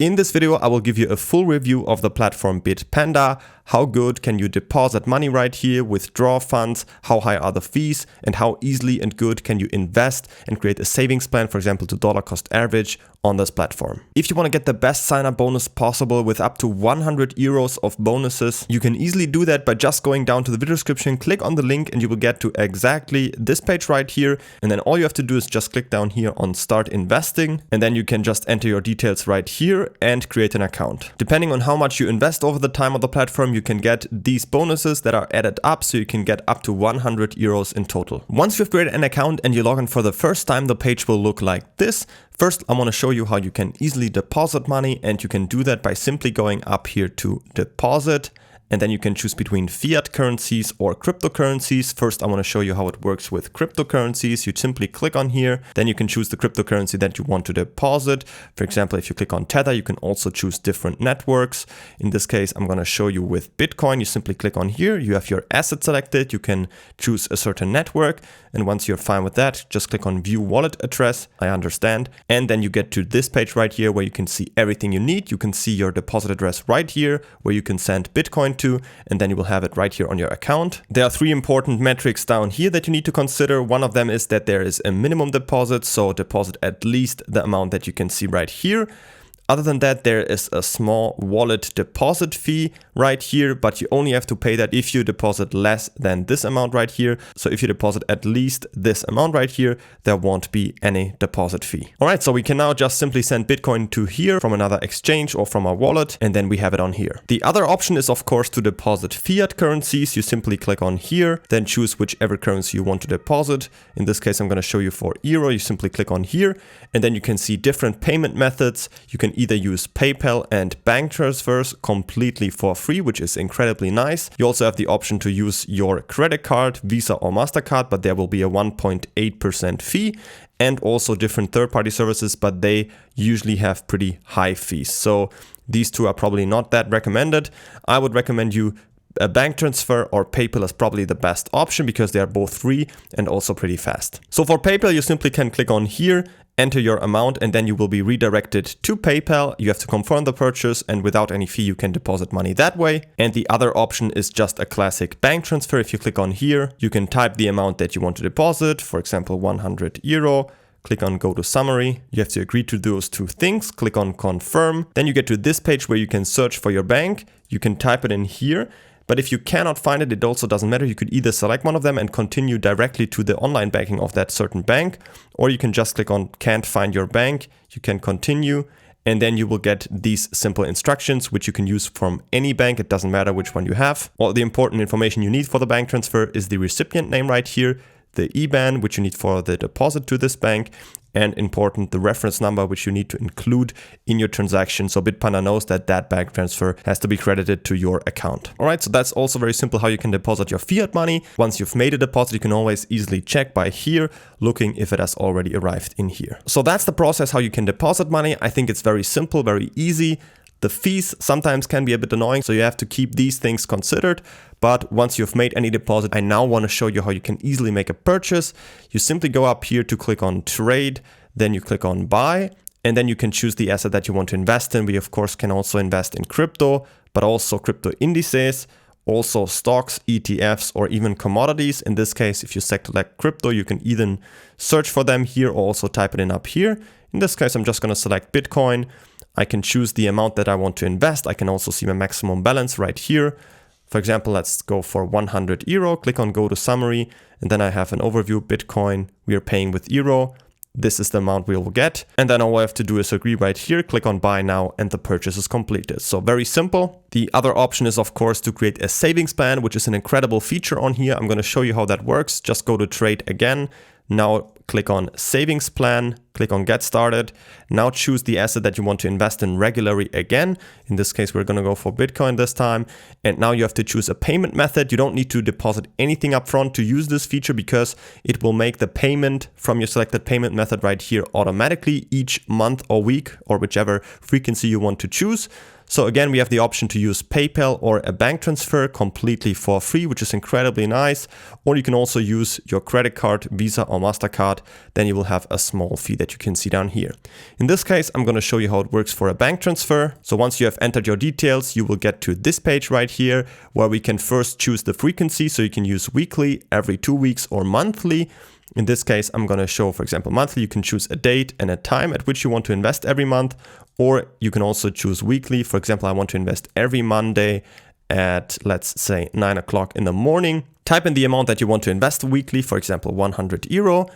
In this video, I will give you a full review of the platform Bitpanda. How good can you deposit money right here, withdraw funds, how high are the fees, and how easily and good can you invest and create a savings plan, for example, to dollar cost average on this platform. If you want to get the best sign-up bonus possible with up to 100 euros of bonuses, you can easily do that by just going down to the video description, click on the link, and you will get to exactly this page right here. And then all you have to do is just click down here on Start Investing, and then you can just enter your details right here and create an account. Depending on how much you invest over the time of the platform, you can get these bonuses that are added up, so you can get up to 100 euros in total. Once you've created an account and you log in for the first time, the page will look like this. First, I want to show you how you can easily deposit money, and you can do that by simply going up here to deposit. And then you can choose between fiat currencies or cryptocurrencies. First, I want to show you how it works with cryptocurrencies. You simply click on here, then you can choose the cryptocurrency that you want to deposit. For example, if you click on Tether, you can also choose different networks. In this case, I'm going to show you with Bitcoin. You simply click on here, you have your asset selected, you can choose a certain network. And once you're fine with that, just click on View Wallet Address, I understand. And then you get to this page right here where you can see everything you need. You can see your deposit address right here where you can send Bitcoin to, and then you will have it right here on your account. There are three important metrics down here that you need to consider. One of them is that there is a minimum deposit, so deposit at least the amount that you can see right here. Other than that, there is a small wallet deposit fee right here, but you only have to pay that if you deposit less than this amount right here. So if you deposit at least this amount right here, there won't be any deposit fee. All right, so we can now just simply send Bitcoin to here from another exchange or from our wallet, and then we have it on here. The other option is, of course, to deposit fiat currencies. You simply click on here, then choose whichever currency you want to deposit. In this case, I'm going to show you for euro. You simply click on here, and then you can see different payment methods. You can either use PayPal and bank transfers completely for free, which is incredibly nice. You also have the option to use your credit card, Visa or MasterCard, but there will be a 1.8% fee, and also different third-party services, but they usually have pretty high fees. So these two are probably not that recommended. I would recommend you a bank transfer or PayPal is probably the best option because they are both free and also pretty fast. So for PayPal, you simply can click on here, enter your amount, and then you will be redirected to PayPal. You have to confirm the purchase, and without any fee, you can deposit money that way. And the other option is just a classic bank transfer. If you click on here, you can type the amount that you want to deposit, for example, 100 euro. Click on Go to Summary. You have to agree to those two things. Click on Confirm. Then you get to this page where you can search for your bank. You can type it in here. But if you cannot find it, it also doesn't matter. You could either select one of them and continue directly to the online banking of that certain bank, or you can just click on Can't Find Your Bank. You can continue, and then you will get these simple instructions, which you can use from any bank. It doesn't matter which one you have. All the important information you need for the bank transfer is the recipient name right here, the IBAN, which you need for the deposit to this bank, and important, the reference number, which you need to include in your transaction. So Bitpanda knows that that bank transfer has to be credited to your account. All right, so that's also very simple how you can deposit your fiat money. Once you've made a deposit, you can always easily check by here, looking if it has already arrived in here. So that's the process how you can deposit money. I think it's very simple, very easy. The fees sometimes can be a bit annoying, so you have to keep these things considered. But once you've made any deposit, I now want to show you how you can easily make a purchase. You simply go up here to click on Trade, then you click on Buy, and then you can choose the asset that you want to invest in. We, of course, can also invest in crypto, but also crypto indices, also stocks, ETFs, or even commodities. In this case, if you select crypto, you can either search for them here or also type it in up here. In this case, I'm just going to select Bitcoin. I can choose the amount that I want to invest. I can also see my maximum balance right here. For example, let's go for 100 euro. Click on Go to Summary, and then I have an overview. Bitcoin, we are paying with euro. This is the amount we will get. And then all I have to do is agree right here, click on Buy Now, and the purchase is completed. So very simple. The other option is, of course, to create a savings plan, which is an incredible feature on here. I'm going to show you how that works. Just go to Trade again. Now click on Savings Plan, click on Get Started. Now choose the asset that you want to invest in regularly again. In this case, we're going to go for Bitcoin this time. And now you have to choose a payment method. You don't need to deposit anything up front to use this feature because it will make the payment from your selected payment method right here automatically each month or week or whichever frequency you want to choose. So again, we have the option to use PayPal or a bank transfer completely for free, which is incredibly nice. Or you can also use your credit card, Visa or MasterCard. Then you will have a small fee that you can see down here. In this case, I'm going to show you how it works for a bank transfer. So once you have entered your details, you will get to this page right here, where we can first choose the frequency. So you can use weekly, every 2 weeks, or monthly. In this case, I'm going to show, for example, monthly. You can choose a date and a time at which you want to invest every month, or you can also choose weekly. For example, I want to invest every Monday at, let's say, 9 o'clock in the morning. Type in the amount that you want to invest weekly, for example, 100 euro.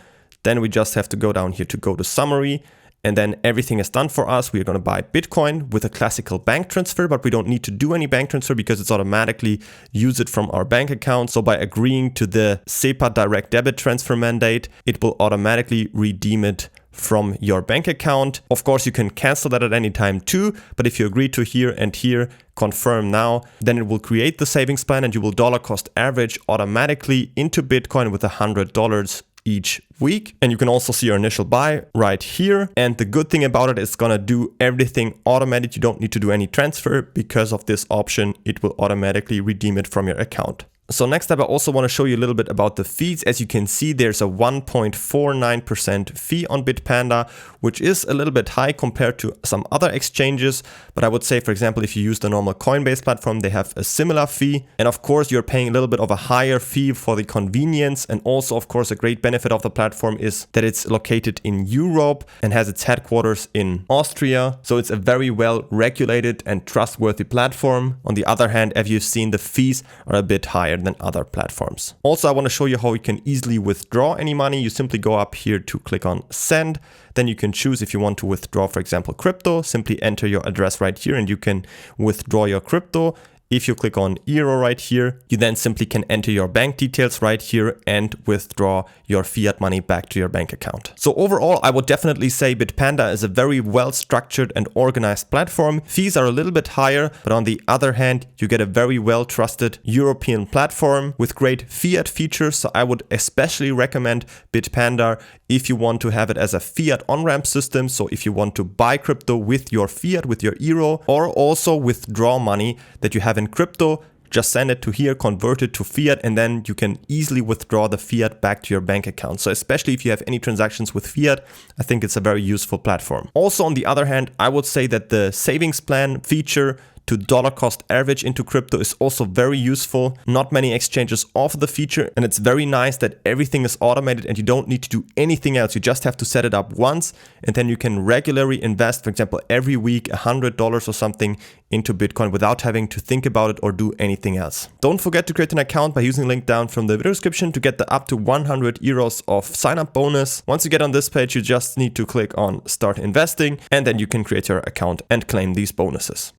Then we just have to go down here to go to summary. And then everything is done for us. We're going to buy Bitcoin with a classical bank transfer, but we don't need to do any bank transfer because it's automatically use it from our bank account. So by agreeing to the SEPA direct debit transfer mandate, it will automatically redeem it from your bank account. Of course, you can cancel that at any time too, but if you agree to here and here, confirm now, then it will create the savings plan and you will dollar cost average automatically into Bitcoin with $100 each week. And you can also see your initial buy right here. And the good thing about it is it's gonna do everything automated. You don't need to do any transfer. Because of this option, it will automatically redeem it from your account. So next up, I also want to show you a little bit about the fees. As you can see, there's a 1.49% fee on Bitpanda, which is a little bit high compared to some other exchanges. But I would say, for example, if you use the normal Coinbase platform, they have a similar fee. And of course, you're paying a little bit of a higher fee for the convenience. And also, of course, a great benefit of the platform is that it's located in Europe and has its headquarters in Austria. So it's a very well regulated and trustworthy platform. On the other hand, as you've seen, the fees are a bit higher than other platforms. Also, I want to show you how you can easily withdraw any money. You simply go up here to click on send. Then you can choose if you want to withdraw, for example, crypto. Simply enter your address right here and you can withdraw your crypto. If you click on euro right here, you then simply can enter your bank details right here and withdraw your fiat money back to your bank account. So overall, I would definitely say Bitpanda is a very well structured and organized platform. Fees are a little bit higher, but on the other hand, you get a very well trusted European platform with great fiat features. So I would especially recommend Bitpanda if you want to have it as a fiat on-ramp system. So if you want to buy crypto with your fiat, with your euro, or also withdraw money that you have in crypto, just send it to here, convert it to fiat, and then you can easily withdraw the fiat back to your bank account. So especially if you have any transactions with fiat, I think it's a very useful platform. Also, on the other hand, I would say that the savings plan feature to dollar cost average into crypto is also very useful. Not many exchanges offer the feature, and it's very nice that everything is automated and you don't need to do anything else. You just have to set it up once and then you can regularly invest, for example, every week $100 or something into Bitcoin without having to think about it or do anything else. Don't forget to create an account by using the link down from the video description to get the up to 100 euros of sign up bonus. Once you get on this page, you just need to click on start investing and then you can create your account and claim these bonuses.